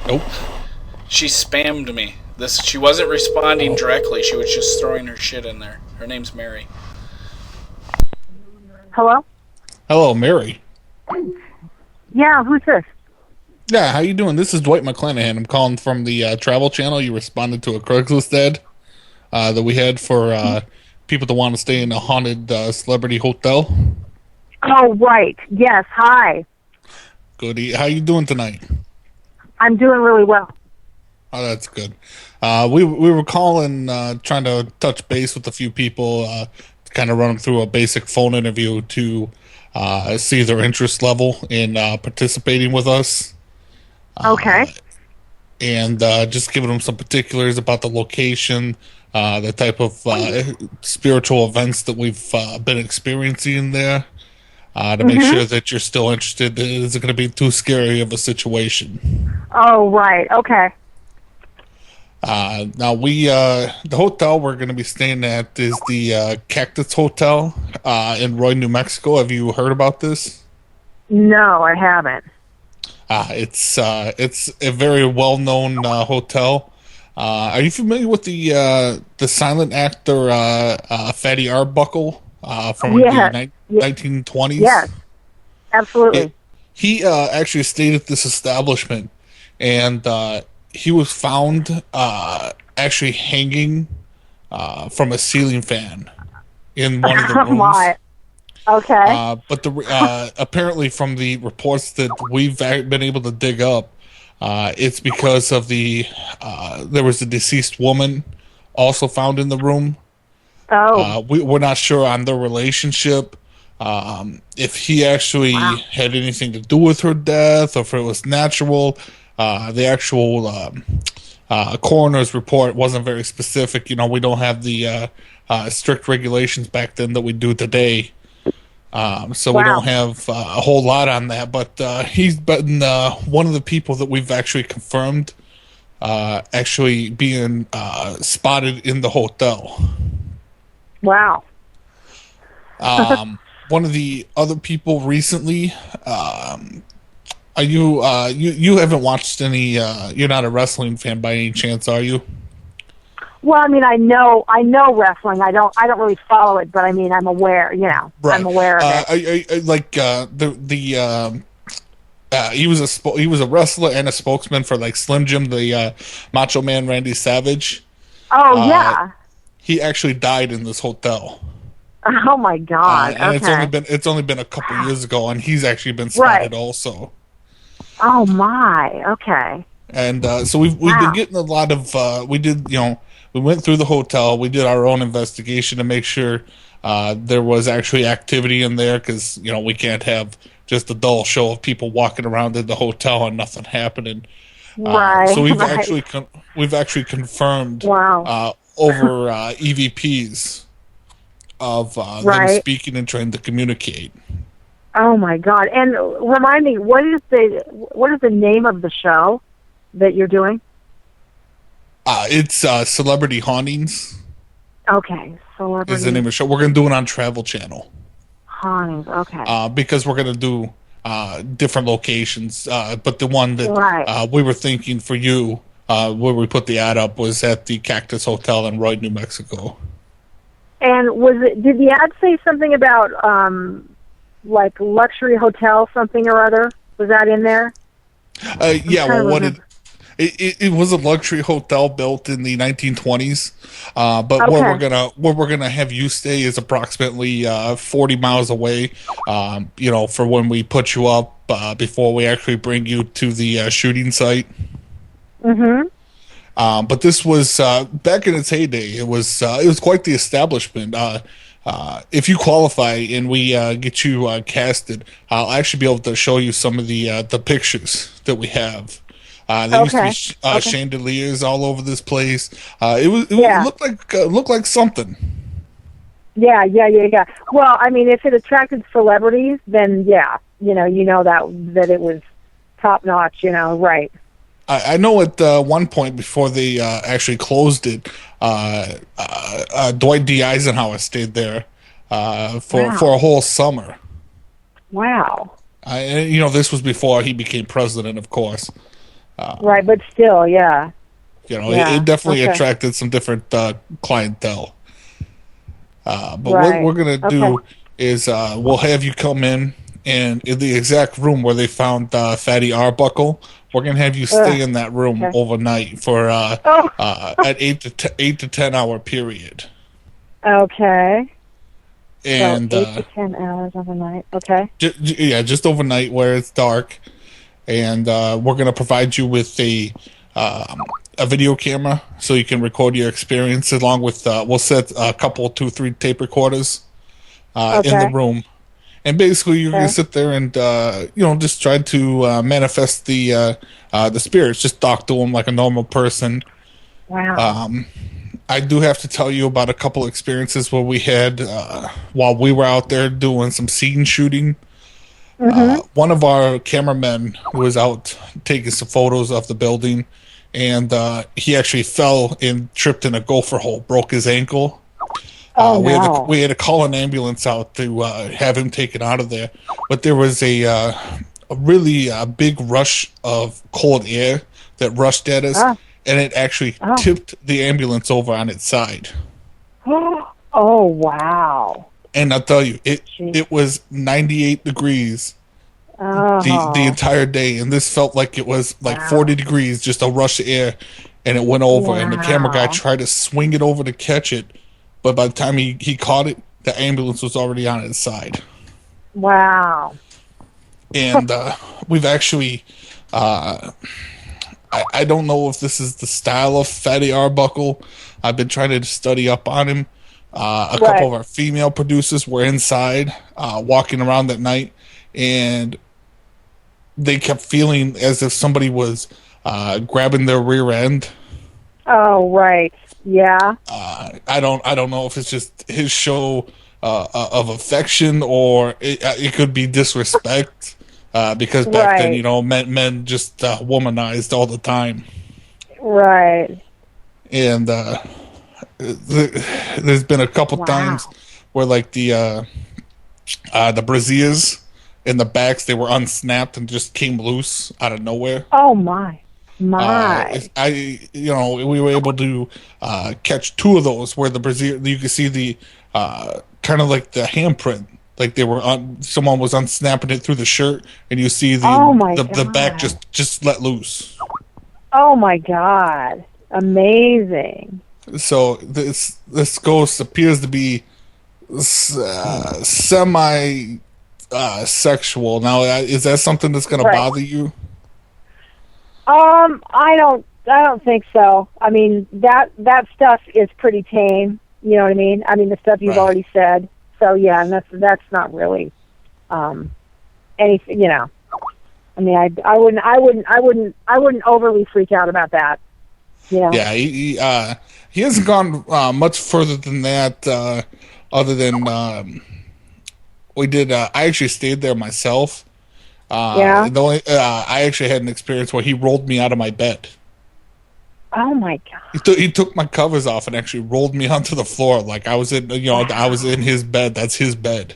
Nope. She spammed me. She wasn't responding directly. She was just throwing her shit in there. Her name's Mary. Hello? Hello, Mary. Yeah, who's this? Yeah, how you doing? This is Dwight McClanahan. I'm calling from the Travel Channel. You responded to a Craigslist ad that we had for people that want to stay in a haunted celebrity hotel. Oh, right. Yes, hi. Good. How you doing tonight? I'm doing really well. Oh, that's good. We were calling, trying to touch base with a few people, kind of run them through a basic phone interview to see their interest level in participating with us. Okay. And just giving them some particulars about the location, the type of spiritual events that we've been experiencing there, to make sure that you're still interested. Is it going to be too scary of a situation? Oh, right. Okay. Now the hotel we're going to be staying at is the Cactus Hotel in Roy, New Mexico. Have you heard about this? No, I haven't. It's a very well-known hotel. Are you familiar with the silent actor Fatty Arbuckel from the 1920s? Yes, absolutely. He actually stayed at this establishment, and he was found actually hanging from a ceiling fan in one of the rooms. My. Okay. But apparently from the reports that we've been able to dig up, it's because of there was a deceased woman also found in the room. Oh. We're not sure on their relationship, if he actually had anything to do with her death or if it was natural. The actual coroner's report wasn't very specific. You know, we don't have the strict regulations back then that we do today. So we don't have a whole lot on that, but he's been one of the people that we've actually confirmed actually being spotted in the hotel. Wow. One of the other people recently, are you you haven't watched any, you're not a wrestling fan by any chance, are you? Well, I mean, I know wrestling. I don't really follow it, but I mean, I'm aware. You know, right. I'm aware of it. He was a wrestler and a spokesman for like Slim Jim, the Macho Man Randy Savage. Oh yeah. He actually died in this hotel. Oh my God. And okay. it's only been a couple years ago, and he's actually been spotted also. Oh my. Okay. And so we've been getting a lot of we went through the hotel. We did our own investigation to make sure there was actually activity in there, because we can't have just a dull show of people walking around in the hotel and nothing happening. Right. So we've actually confirmed over EVPs of them speaking and trying to communicate. Oh my God! And remind me, what is the name of the show that you're doing? It's Celebrity Hauntings. Okay, Celebrity is the name of the show. We're going to do it on Travel Channel. Hauntings, okay. Because we're going to do different locations, but the one that we were thinking for you, where we put the ad up, was at the Cactus Hotel in Roy, New Mexico. And did the ad say something about like luxury hotel something or other? Was that in there? Yeah, well, it was a luxury hotel built in the 1920s, but where we're gonna have you stay is approximately 40 miles away. For when we put you up before we actually bring you to the shooting site. Mm-hmm. But this was back in its heyday. It was quite the establishment. If you qualify and we get you casted, I'll actually be able to show you some of the pictures that we have. There used to be chandeliers all over this place. It looked like something. Yeah. Well, I mean, if it attracted celebrities, then yeah, you know that it was top notch. Right. I know at one point before they actually closed it, Dwight D. Eisenhower stayed there for a whole summer. Wow. This was before he became president, of course. Right, but still, yeah. It definitely attracted some different clientele. But what we're going to do is we'll have you come in the exact room where they found Fatty Arbuckel. We're going to have you stay in that room overnight for an 8 to 10 hour period. Okay. And so 8 to 10 hours overnight. Okay. Just overnight where it's dark. And we're going to provide you with a video camera so you can record your experience, along with we'll set a couple, 2, 3 tape recorders in the room. And basically you're going to sit there and just try to manifest the spirits. Just talk to them like a normal person. Wow. I do have to tell you about a couple experiences where we had while we were out there doing some scene shooting. One of our cameramen was out taking some photos of the building, and he actually fell and tripped in a gopher hole, broke his ankle. We had to call an ambulance out to have him taken out of there. But there was a really big rush of cold air that rushed at us, and it actually tipped the ambulance over on its side. Oh, wow. And I'll tell you, it was 98 degrees the entire day, and this felt like it was like 40 degrees, just a rush of air, and it went over, and the camera guy tried to swing it over to catch it, but by the time he caught it, the ambulance was already on its side. Wow. And we've actually, I don't know if this is the style of Fatty Arbuckel. I've been trying to study up on him. A couple of our female producers were inside walking around that night, and they kept feeling as if somebody was grabbing their rear end. Oh, right. Yeah. I don't know if it's just his show of affection, or it could be disrespect, because back then, men just womanized all the time. Right. And there's been a couple times where like the braziers in the backs, they were unsnapped and just came loose out of nowhere. Oh my. We were able to catch 2 of those where the brazier, you could see the kind of like the handprint, like they were someone was unsnapping it through the shirt, and you see the back just let loose. Oh my God. Amazing. So this ghost appears to be semi sexual. Now, is that something that's going to bother you? I don't think so. I mean, that stuff is pretty tame. You know what I mean? I mean, the stuff you've already said. So yeah, and that's not really anything. I mean, I wouldn't overly freak out about that. Yeah, he hasn't gone much further than that. Other than we did, I actually stayed there myself. I actually had an experience where he rolled me out of my bed. Oh my God! He took my covers off and actually rolled me onto the floor like I was in, I was in his bed. That's his bed.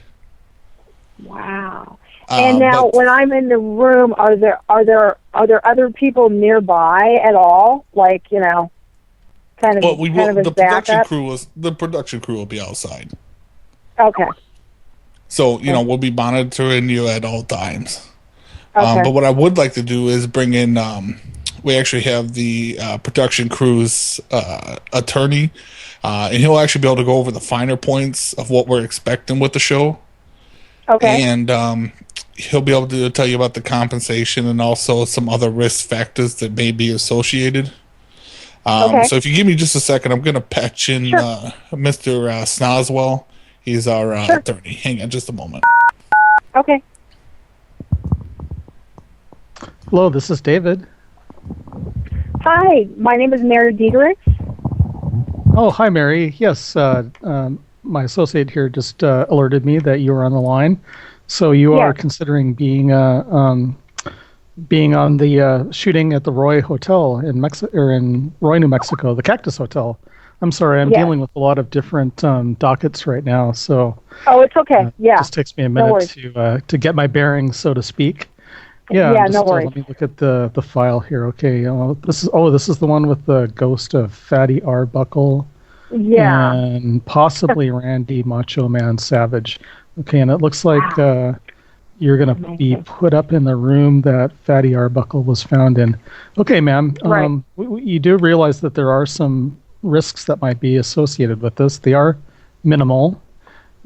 Wow. And now, when I'm in the room, are there other people nearby at all? Like, kind of. Well, the production crew will be outside. Okay. So we'll be monitoring you at all times. Okay. But what I would like to do is bring in. We actually have the production crew's attorney, and he'll actually be able to go over the finer points of what we're expecting with the show. Okay. And he'll be able to tell you about the compensation and also some other risk factors that may be associated. So if you give me just a second, I'm going to patch in Mr. Snozwell. He's our attorney. Hang on just a moment. Okay. Hello, this is David. Hi, my name is Mary Dieterich. Oh, hi, Mary. Yes, my associate here just alerted me that you were on the line. So you are considering being on the shooting at the Roy Hotel in in Roy, New Mexico, the Cactus Hotel. I'm sorry, I'm dealing with a lot of different dockets right now, so. Oh, it's okay. It just takes me a minute to get my bearings, so to speak. Yeah, Yeah, just, no worries. let me look at the file here. Okay, this is the one with the ghost of Fatty Arbuckel Yeah. and possibly Randy Macho Man Savage. Okay, and it looks like you're going to be Amazing. put up in the room that Fatty Arbuckle was found in. Okay, ma'am. Right. You do realize that there are some risks that might be associated with this. They are minimal.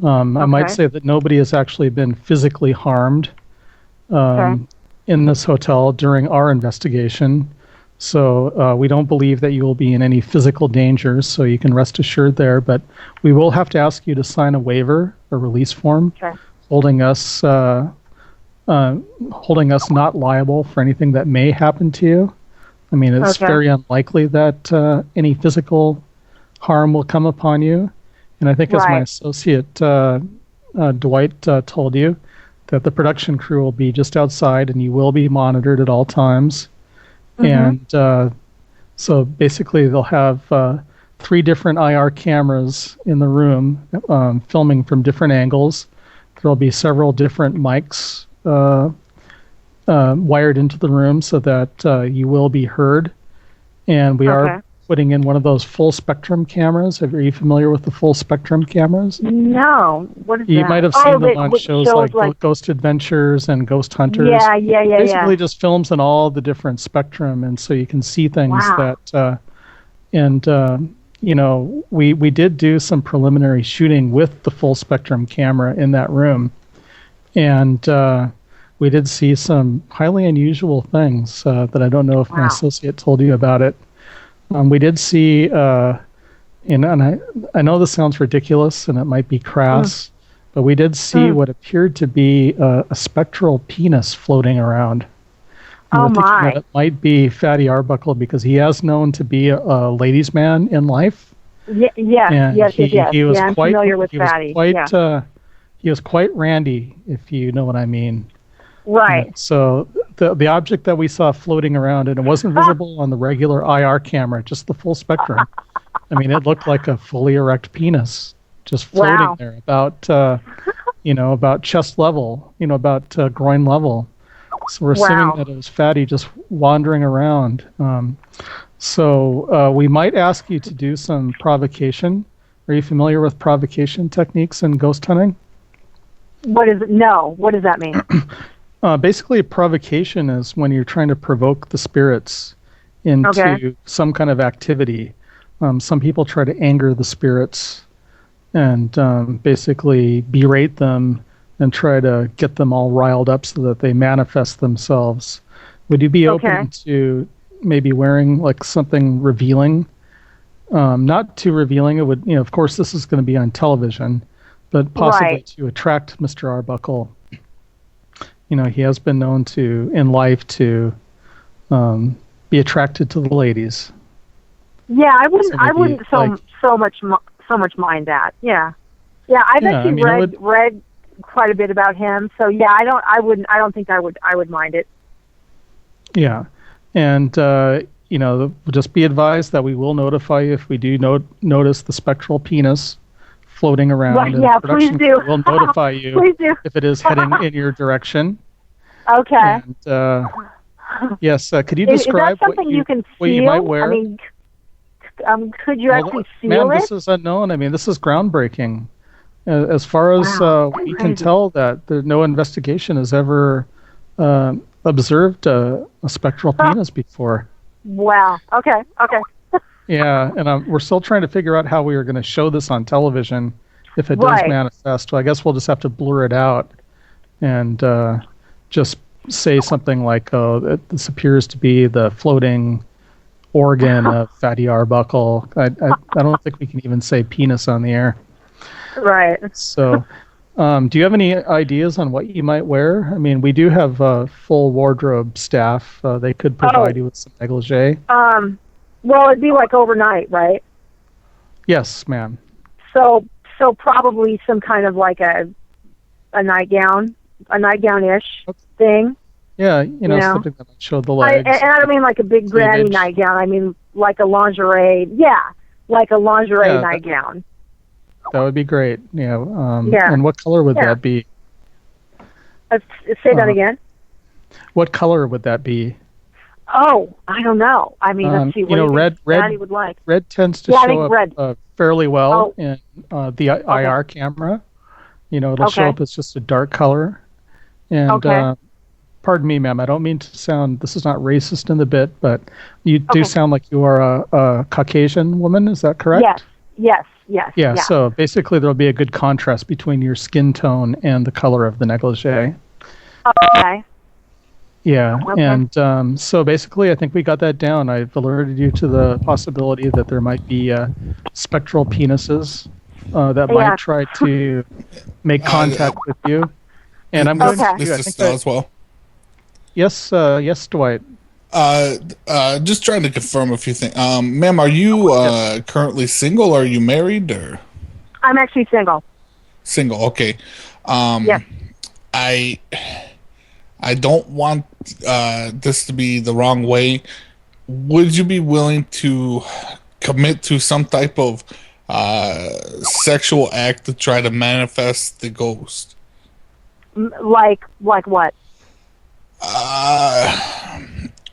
I might Okay. say that nobody has actually been physically harmed Okay. in this hotel during our investigation. So we don't believe that you will be in any physical danger, so you can rest assured there. But we will have to ask you to sign a waiver, a release form, Okay. holding us not liable for anything that may happen to you. I mean, it's Okay. very unlikely that any physical harm will come upon you. And I think, as my Right. associate Dwight told you, that the production crew will be just outside and you will be monitored at all times. And so basically, they'll have 3 different IR cameras in the room filming from different angles. There'll be several different mics wired into the room so that you will be heard. And we Okay. are putting in one of those full spectrum cameras. Are you familiar with the full spectrum cameras? No. What is You that? might have seen them they- on what shows like Ghost Adventures and Ghost Hunters. Yeah. Basically, just films in all the different spectrum, and so you can see things Wow. that. We did do some preliminary shooting with the full spectrum camera in that room, and we did see some highly unusual things that I don't know if my Wow. associate told you about it. We did see, and I know this sounds ridiculous and it might be crass, but we did see what appeared to be a spectral penis floating around. And Oh we're thinking my. that it might be Fatty Arbuckle because he is known to be a ladies' man in life. Yes. And Yes. he was Yeah, I'm quite familiar with he was Fatty. quite Yeah. he was quite randy, if you know what I mean. Right. So the object that we saw floating around, and it wasn't visible on the regular IR camera, just the full spectrum. I mean, it looked like a fully erect penis just floating Wow. there, about chest level, about groin level. So we're assuming Wow. that it was Fatty just wandering around. So we might ask you to do some provocation. Are you familiar with provocation techniques in ghost hunting? What is it? No. What does that mean? Basically, provocation is when you're trying to provoke the spirits into Okay. some kind of activity. Some people try to anger the spirits and basically berate them and try to get them all riled up so that they manifest themselves. Would you be Okay. open to maybe wearing like something revealing? Not too revealing. It would, of course, this is going to be on television, but possibly Right. to attract Mr. Arbuckle. He has been known in life to be attracted to the ladies. Yeah, I wouldn't. So I maybe, wouldn't like- so much mind that. Yeah. Yeah, I've Yeah, actually I mean, read quite a bit about him. So yeah, I don't think I would mind it. Yeah, and just be advised that we will notify you if we do notice the spectral penis floating around. Right, and yeah, the production please do. crew will notify you Please do. if it is heading in your direction. Okay. And yes, could you Is that describe something you can what you feel? might wear? I mean, could you Well, actually feel ma'am, it? this is unknown. I mean, this is groundbreaking. As far as Wow, we can crazy. tell, that no investigation has ever observed a spectral penis before. Wow. Okay. Okay. Yeah, and we're still trying to figure out how we are going to show this on television if it does Right. manifest. So I guess we'll just have to blur it out and just say something like, "Oh, this appears to be the floating organ of Fatty Arbuckle." I don't think we can even say penis on the air. Right. So, do you have any ideas on what you might wear? I mean, we do have a full wardrobe staff. They could provide you with some negligee. Well, it'd be like overnight, right? Yes, ma'am. So probably some kind of like a nightgown-ish thing. Yeah, know? something that might show the And legs. I don't mean like a big granny Cleavage. nightgown. I mean like a lingerie. Yeah, like a lingerie Yeah, nightgown. That would be great. Yeah. Yeah. And what color would Yeah. that be? Say that again. What color would that be? Oh, I don't know. I mean, let's see. What do you red, think Daddy would like? Red tends to show up fairly well in the IR camera. It'll show up as just a dark color. And pardon me, ma'am, I don't mean to sound, this is not racist in the bit, but you do sound like you are a Caucasian woman. Is that correct? Yes. Yeah, so basically there'll be a good contrast between your skin tone and the color of the negligee. Okay. Yeah, and so basically I think we got that down. I've alerted you to the possibility that there might be spectral penises that might try to make contact with you. And I'm going to do, I think as well. Yes, Dwight. Just trying to confirm a few things. Ma'am, are you currently single? Or are you married? Or I'm actually single. Single, okay. Yes. I don't want this to be the wrong way. Would you be willing to commit to some type of sexual act to try to manifest the ghost? Like what?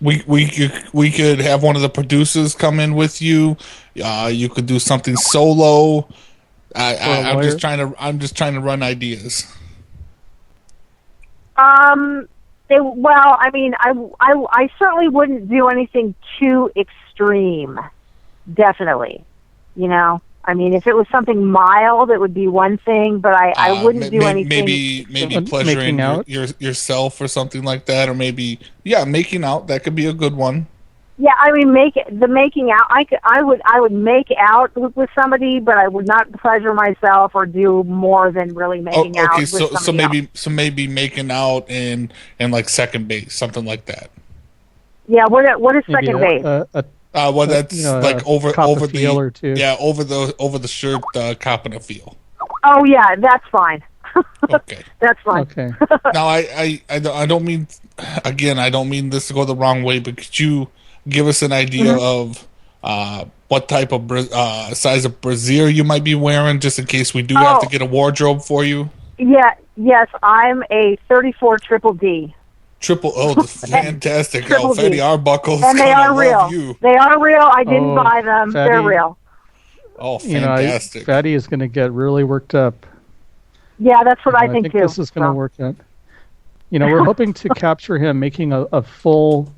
We could have one of the producers come in with you. You could do something solo. I'm just trying to run ideas. Well, I mean, I certainly wouldn't do anything too extreme. Definitely, I mean, if it was something mild, it would be one thing, but I wouldn't do anything. Maybe pleasuring yourself or something like that, or maybe making out. That could be a good one. Yeah, I mean, making out. I would make out with somebody, but I would not pleasure myself or do more than really making out. Okay, so maybe making out in like second base, something like that. Yeah, what is second base? Well, that's like over the or two. Yeah, over the shirt, copping a feel. Oh yeah, that's fine. Okay, that's fine. Okay. Now I don't mean, again, I don't mean this to go the wrong way, but could you give us an idea of what type of size of brassiere you might be wearing, just in case we do have to get a wardrobe for you? Yeah. Yes, I'm a 34 triple D. Fantastic. Fatty Arbuckel. And they are real. They are real. I didn't buy them. Fatty, they're real. Oh, fantastic. Fatty is going to get really worked up. Yeah, that's what I think too. This is going to work out. We're hoping to capture him making a full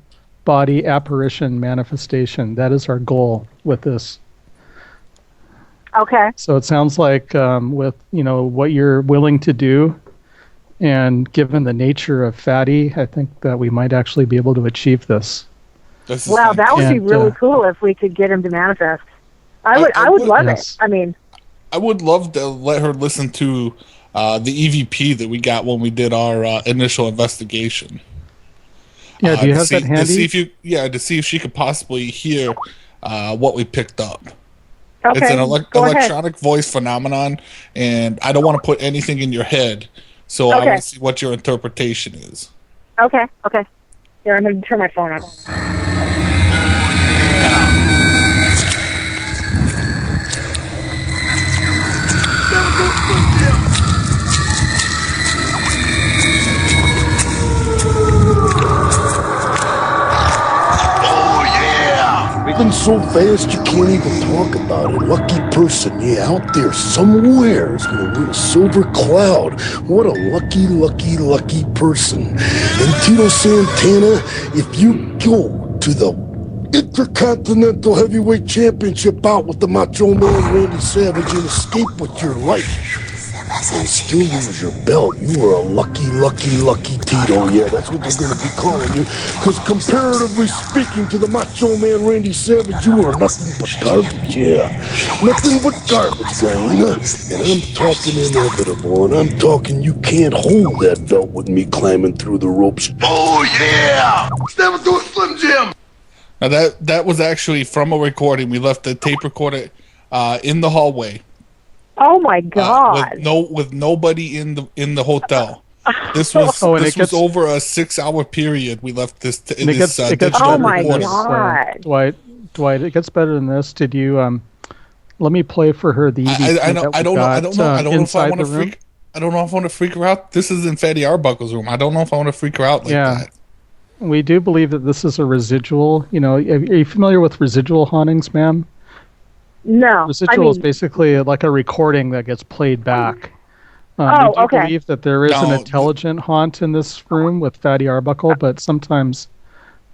body apparition manifestation. That is our goal with this. Okay. So it sounds like with, what you're willing to do, and given the nature of Fatty, I think that we might actually be able to achieve this. Wow, that would be really cool if we could get him to manifest. I would love it. I mean, I would love to let her listen to the EVP that we got when we did our initial investigation. Yeah, do you have that handy? To see if she could possibly hear what we picked up. Okay, it's an electronic voice phenomenon, and I don't want to put anything in your head. So I want to see what your interpretation is. Okay. Here, I'm going to turn my phone on. Moving so fast you can't even talk about it. Lucky person, out there somewhere is gonna win a silver cloud. What a lucky person. And Tito Santana, if you go to the Intercontinental Heavyweight Championship bout with the Macho Man Randy Savage and escape with your life, and still use your belt, you are a lucky Tito. Yeah, that's what they're going to be calling you. Because comparatively speaking to the Macho Man Randy Savage, you are nothing but garbage. Yeah, nothing but garbage, guy. And I'm talking inevitable, and I'm talking you can't hold that belt with me climbing through the ropes. Oh yeah! Never do it, Slim Jim. Now that was actually from a recording. We left the tape recorder in the hallway. Oh my God! With nobody in the hotel. This was over a 6-hour period. We left this. Oh my God! Dwight, it gets better than this. Did you? Let me play for her the EVP. I don't know if I want to freak. I don't know if I want to freak her out. This is in Fatty Arbuckel's room. I don't know if I want to freak her out like that. We do believe that this is a residual. You know, are you familiar with residual hauntings, ma'am? No. Residual is basically like a recording that gets played back. We do okay. believe that there is an intelligent haunt in this room with Fatty Arbuckel, but sometimes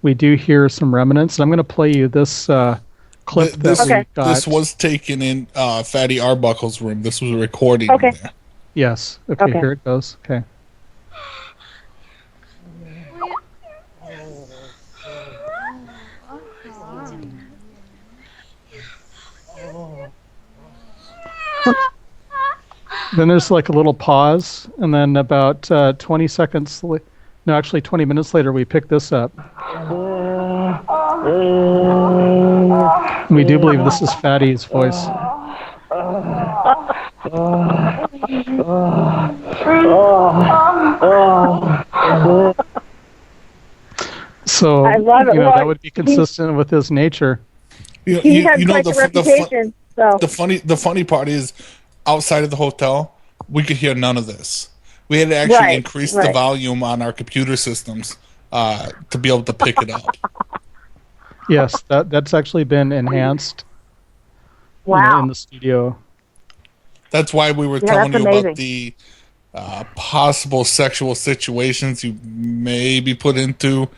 we do hear some remnants. And I'm going to play you this clip that we got. This was taken in Fatty Arbuckel's room. This was a recording in there. Yes. Okay, here it goes. Okay. Then there's like a little pause, and then about 20 minutes later, we pick this up. We do believe this is Fatty's voice. So, I love it. That would be consistent with his nature. He had quite a reputation. The funny part is, outside of the hotel, we could hear none of this. We had to actually increase the volume on our computer systems to be able to pick it up. Yes, that's actually been enhanced. Wow. In the studio. That's why we were telling you about the possible sexual situations you may be put into.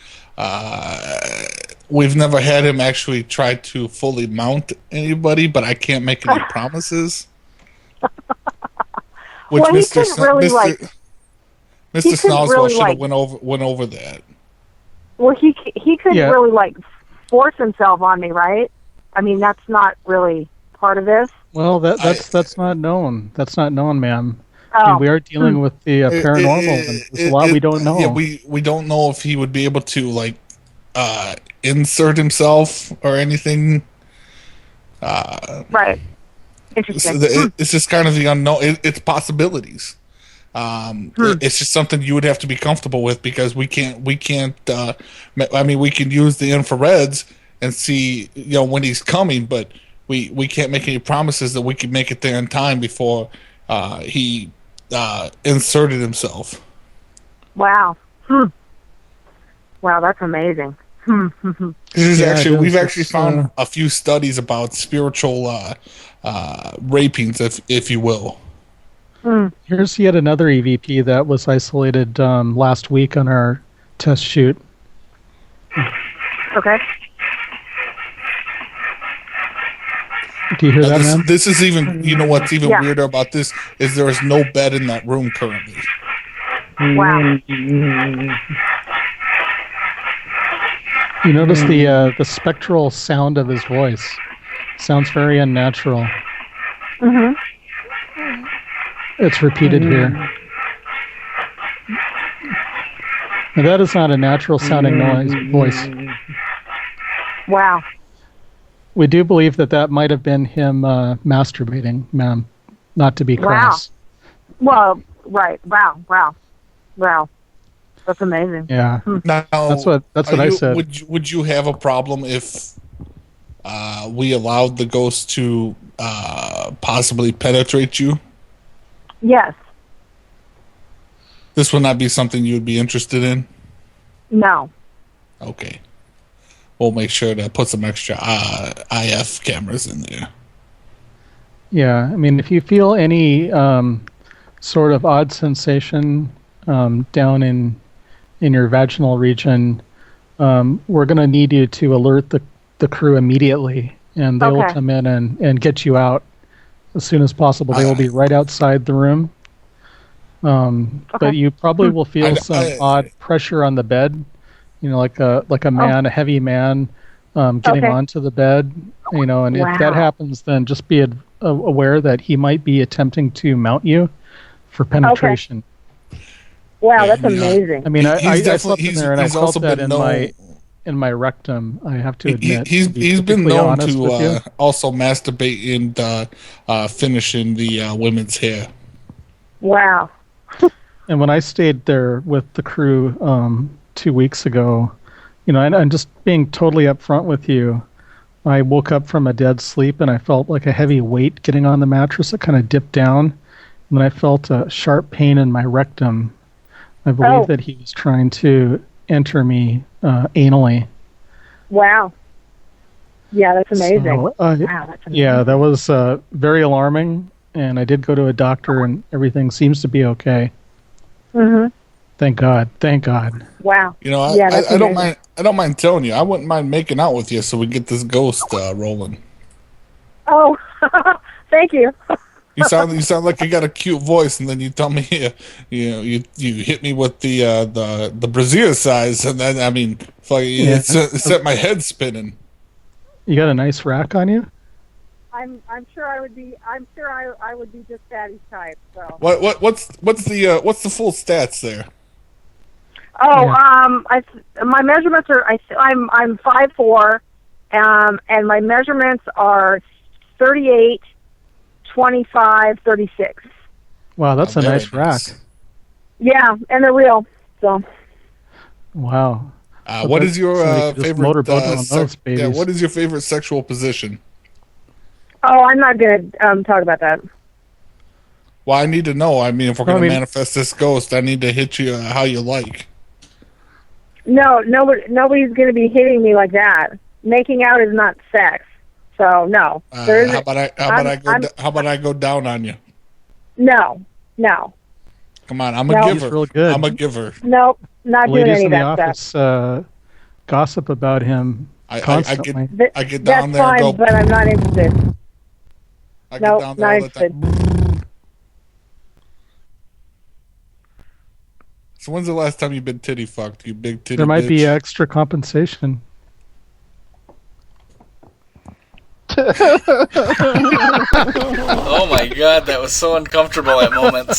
We've never had him actually try to fully mount anybody, but I can't make any promises. Which Mr. Snozwell should have went over that. Well, he couldn't really force himself on me, right? I mean, that's not really part of this. Well, that's not known. That's not known, ma'am. I mean, we are dealing with the paranormal. And there's a lot we don't know. Yeah, we don't know if he would be able to insert himself or anything. Right. Interesting. It's just kind of the unknown. It's possibilities. It's just something you would have to be comfortable with, because we can't. We can use the infrareds and see when he's coming, but we can't make any promises that we can make it there in time before he inserted himself. Wow. Wow, that's amazing. We've actually found a few studies about spiritual rapings, if you will. Here's yet another EVP that was isolated last week on our test shoot. Okay. Do you hear that, man? This is even, what's even weirder about this is there is no bed in that room currently. Wow. You notice the spectral sound of his voice. Sounds very unnatural. Mm-hmm. It's repeated here. Now, that is not a natural sounding voice. Wow. We do believe that might have been him masturbating, ma'am. Not to be crass. Well, right. Wow. That's amazing. Yeah. Now, that's what I said. Would you have a problem if we allowed the ghost to possibly penetrate you? Yes. This would not be something you would be interested in? No. Okay. We'll make sure to put some extra IF cameras in there. Yeah, I mean, if you feel any sort of odd sensation down in your vaginal region, we're going to need you to alert the crew immediately, and they will come in and get you out as soon as possible. They will be right outside the room. But you probably will feel some odd pressure on the bed, like a man, a heavy man, getting onto the bed, and if that happens, then just be aware that he might be attempting to mount you for penetration. Okay. Wow, that's amazing. I mean, I slept in there and I felt that in my rectum, I have to admit. He's been known to also masturbate and finish in the women's hair. Wow. And when I stayed there with the crew 2 weeks ago, I'm just being totally upfront with you. I woke up from a dead sleep and I felt like a heavy weight getting on the mattress. It kind of dipped down, and then I felt a sharp pain in my rectum. I believe that he was trying to enter me anally. Wow. Yeah, that's amazing. So, wow, that's amazing. Yeah, that was very alarming, and I did go to a doctor, and everything seems to be okay. Mm-hmm. Thank God. Thank God. Wow. You know, I don't mind. I don't mind telling you. I wouldn't mind making out with you so we get this ghost rolling. Oh, thank you. You sound like you got a cute voice, and then you tell me you hit me with the brazier size, and then it set my head spinning. You got a nice rack on you? I'm sure I would be. I'm sure I would be just Fatty's type. So. What's the full stats there? Oh, my measurements are. I'm 5'4", and my measurements are 38, 25, 36. Wow, that's a nice rack. Yeah, and they're real. So. Wow. What is your favorite motorboat on those babies? Yeah, what is your favorite sexual position? Oh, I'm not going to talk about that. Well, I need to know. I mean, if we're going to manifest this ghost, I need to hit you how you like. No, nobody's going to be hitting me like that. Making out is not sex. So, no. How about I go down on you? No. Come on, I'm a giver. Real good. I'm a giver. Nope, not doing any of that office, stuff. Gossip about him constantly. I get down That's there fine, and go. But I'm not interested. I get down there all the time. So when's the last time you've been titty fucked, you big titty There might bitch? be extra compensation. Oh my God, that was so uncomfortable at moments.